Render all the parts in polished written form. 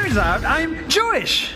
turns out I'm Jewish.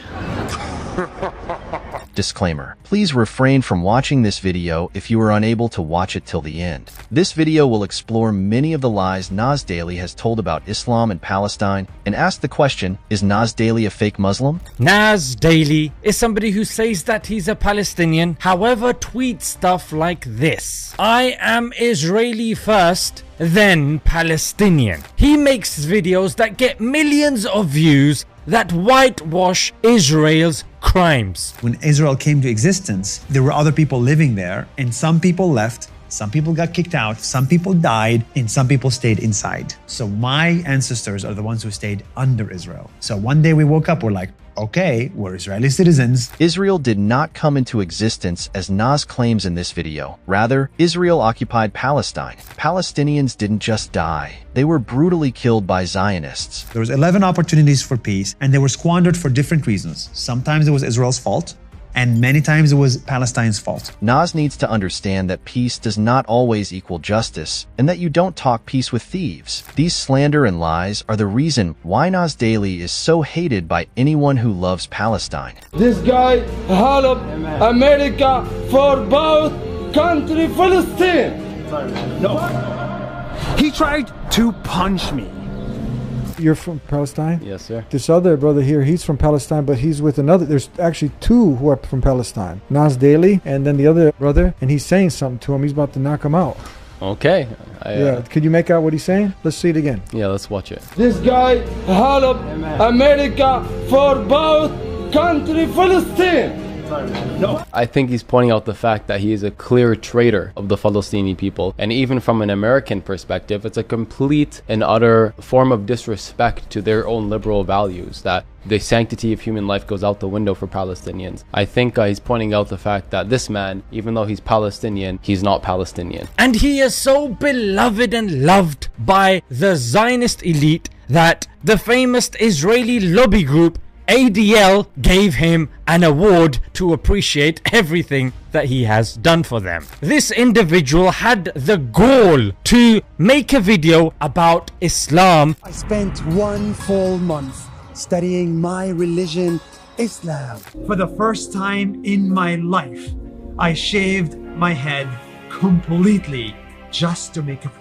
Disclaimer. Please refrain from watching this video if you are unable to watch it till the end. This video will explore many of the lies Nas Daily has told about Islam and Palestine and ask the question, is Nas Daily a fake Muslim? Nas Daily is somebody who says that he's a Palestinian, however tweets stuff like this: I am Israeli first, then Palestinian. He makes videos that get millions of views that whitewash Israel's crimes. When Israel came to existence, there were other people living there, and some people left, some people got kicked out, some people died, and some people stayed inside. So my ancestors are the ones who stayed under Israel. So one day we woke up, we're like, okay, we're Israeli citizens. Israel did not come into existence as Nas claims in this video. Rather, Israel occupied Palestine. Palestinians didn't just die. They were brutally killed by Zionists. There was 11 opportunities for peace, and they were squandered for different reasons. Sometimes it was Israel's fault, and many times it was Palestine's fault. Nas needs to understand that peace does not always equal justice, and that you don't talk peace with thieves. These slander and lies are the reason why Nas Daily is so hated by anyone who loves Palestine. This guy helped America for both country Palestine. No. He tried to punch me. You're from Palestine? Yes, sir. This other brother here, he's from Palestine, but he's with another. There's actually two who are from Palestine. Nas Daily and then the other brother, and he's saying something to him. He's about to knock him out. Okay. Yeah, could you make out what he's saying? Let's see it again. Yeah, let's watch it. This guy helped America for both country Palestine. No. I think he's pointing out the fact that he is a clear traitor of the Palestinian people. And even from an American perspective, it's a complete and utter form of disrespect to their own liberal values, that the sanctity of human life goes out the window for Palestinians. I think he's pointing out the fact that this man, even though he's Palestinian, he's not Palestinian. And he is so beloved and loved by the Zionist elite that the famous Israeli lobby group ADL gave him an award to appreciate everything that he has done for them. This individual had the gall to make a video about Islam. I spent 1 full month studying my religion, Islam. For the first time in my life, I shaved my head completely just to make a point.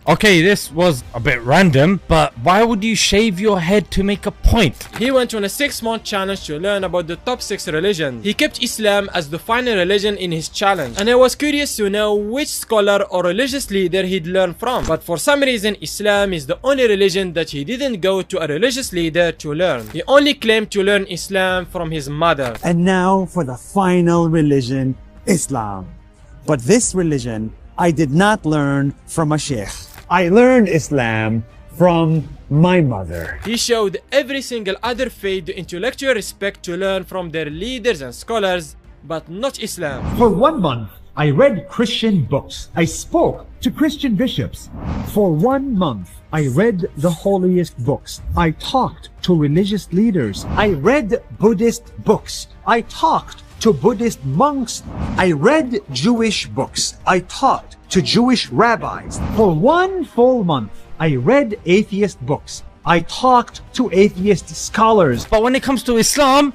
Okay, this was a bit random, but why would you shave your head to make a point? He went on a 6-month challenge to learn about the top 6 religions. He kept Islam as the final religion in his challenge, and I was curious to know which scholar or religious leader he'd learn from. But for some reason, Islam is the only religion that he didn't go to a religious leader to learn. He only claimed to learn Islam from his mother. And now for the final religion, Islam. But this religion, I did not learn from a sheikh. I learned Islam from my mother. He showed every single other faith the intellectual respect to learn from their leaders and scholars, but not Islam. For 1 month, I read Christian books. I spoke to Christian bishops. For 1 month, I read the holiest books. I talked to religious leaders. I read Buddhist books. I talked to Buddhist monks. I read Jewish books. I talked to Jewish rabbis. For 1 full month, I read atheist books. I talked to atheist scholars. But when it comes to Islam,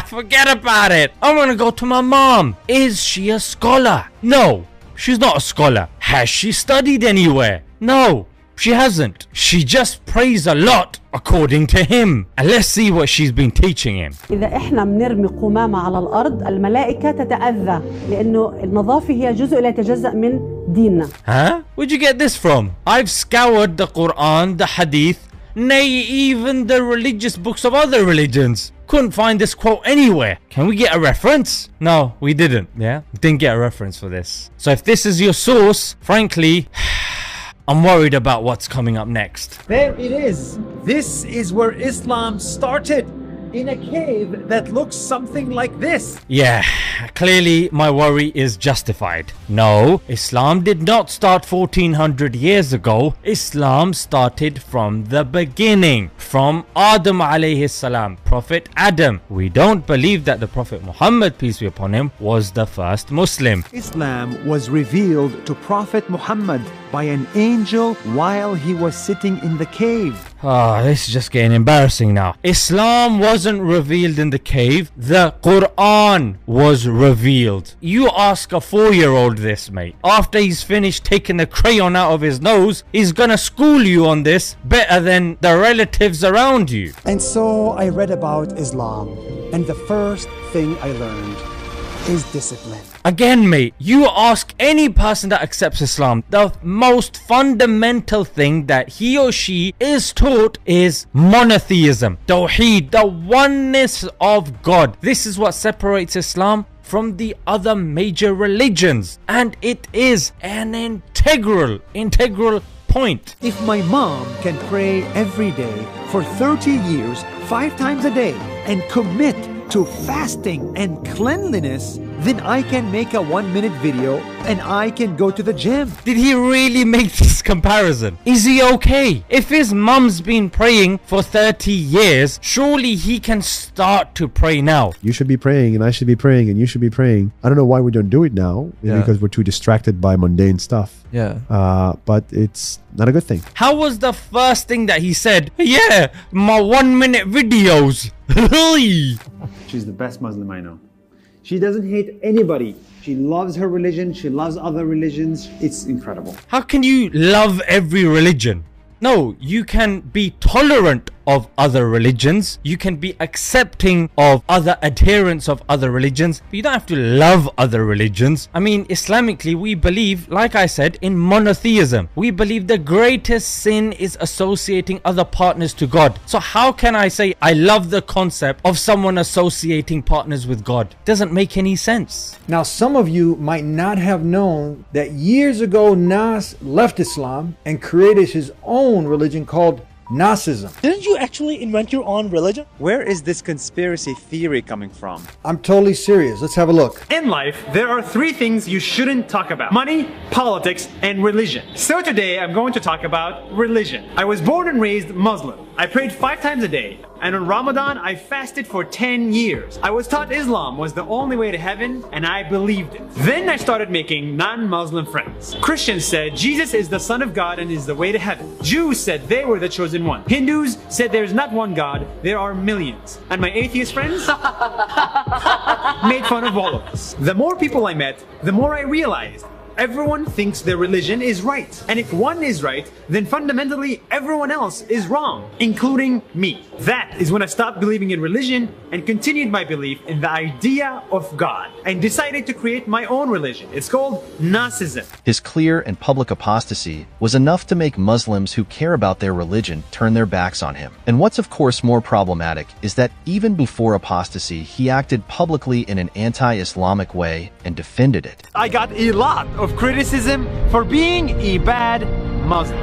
forget about it. I'm gonna go to my mom. Is she a scholar? No, she's not a scholar. Has she studied anywhere? No, she hasn't. She just prays a lot according to him. And let's see what she's been teaching him. إذا إحنا بنرمي قمامة على الأرض الملائكة تتأذى لأنه النظافة هي جزء لا يتجزأ من ديننا. Huh? Where'd you get this from? I've scoured the Quran, the Hadith, nay, even the religious books of other religions. Couldn't find this quote anywhere. Can we get a reference? No, we didn't. Yeah, didn't get a reference for this. So if this is your source, frankly, I'm worried about what's coming up next. There it is. This is where Islam started, in a cave that looks something like this. Yeah, clearly my worry is justified. No, Islam did not start 1400 years ago. Islam started from the beginning, from Adam alayhi salam, Prophet Adam. We don't believe that the Prophet Muhammad, peace be upon him, was the first Muslim. Islam was revealed to Prophet Muhammad by an angel while he was sitting in the cave. This is just getting embarrassing now. Islam wasn't revealed in the cave. The Quran was revealed. You ask a 4-year-old this, mate. After he's finished taking the crayon out of his nose, he's gonna school you on this better than the relatives around you. And so I read about Islam, and the first thing I learned is discipline. Again, mate, you ask any person that accepts Islam, the most fundamental thing that he or she is taught is monotheism, Tawheed, the oneness of God. This is what separates Islam from the other major religions, and it is an integral point. If my mom can pray every day for 30 years, 5 times a day, and commit to fasting and cleanliness, then I can make a 1-minute video and I can go to the gym. Did he really make this comparison? Is he okay? If his mum's been praying for 30 years, surely he can start to pray now. You should be praying and I should be praying and you should be praying. I don't know why we don't do it now. Maybe because we're too distracted by mundane stuff. But it's not a good thing. How was the first thing that he said? Yeah, my 1-minute videos. She's the best Muslim I know. She doesn't hate anybody. She loves her religion. She loves other religions. It's incredible. How can you love every religion? No, you can be tolerant of other religions. You can be accepting of other adherents of other religions, but you don't have to love other religions. I mean, Islamically, we believe, like I said, in monotheism. We believe the greatest sin is associating other partners to God. So how can I say I love the concept of someone associating partners with God? Doesn't make any sense. Now, some of you might not have known that years ago Nas left Islam and created his own religion called Nazism. Didn't you actually invent your own religion? Where is this conspiracy theory coming from? I'm totally serious. Let's have a look. In life, there are 3 things you shouldn't talk about: money, politics, and religion. So today, I'm going to talk about religion. I was born and raised Muslim. I prayed 5 times a day. And on Ramadan, I fasted for 10 years. I was taught Islam was the only way to heaven, and I believed it. Then I started making non-Muslim friends. Christians said Jesus is the Son of God and is the way to heaven. Jews said they were the chosen one. Hindus said there's not one God, there are millions. And my atheist friends made fun of all of us. The more people I met, the more I realized everyone thinks their religion is right. And if one is right, then fundamentally everyone else is wrong, including me. That is when I stopped believing in religion and continued my belief in the idea of God and decided to create my own religion. It's called Nazism. His clear and public apostasy was enough to make Muslims who care about their religion turn their backs on him. And what's of course more problematic is that even before apostasy, he acted publicly in an anti-Islamic way and defended it. I got a lot of criticism for being a bad Muslim.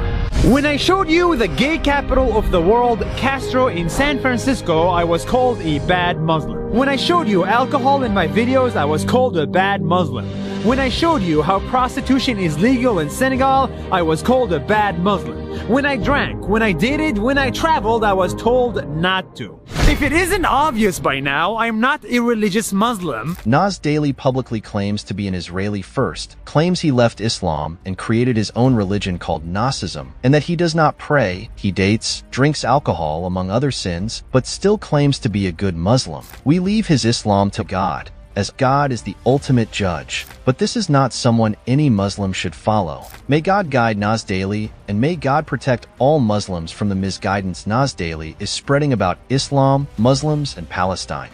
When I showed you the gay capital of the world, Castro in San Francisco, I was called a bad Muslim. When I showed you alcohol in my videos, I was called a bad Muslim. When I showed you how prostitution is legal in Senegal, I was called a bad Muslim. When I drank, when I dated, when I traveled, I was told not to. If it isn't obvious by now, I'm not a religious Muslim. Nas Daily publicly claims to be an Israeli first, claims he left Islam and created his own religion called Nazism, and that he does not pray, he dates, drinks alcohol, among other sins, but still claims to be a good Muslim. We leave his Islam to God, as God is the ultimate judge. But this is not someone any Muslim should follow. May God guide Nas Daily, and may God protect all Muslims from the misguidance Nas Daily is spreading about Islam, Muslims, and Palestine.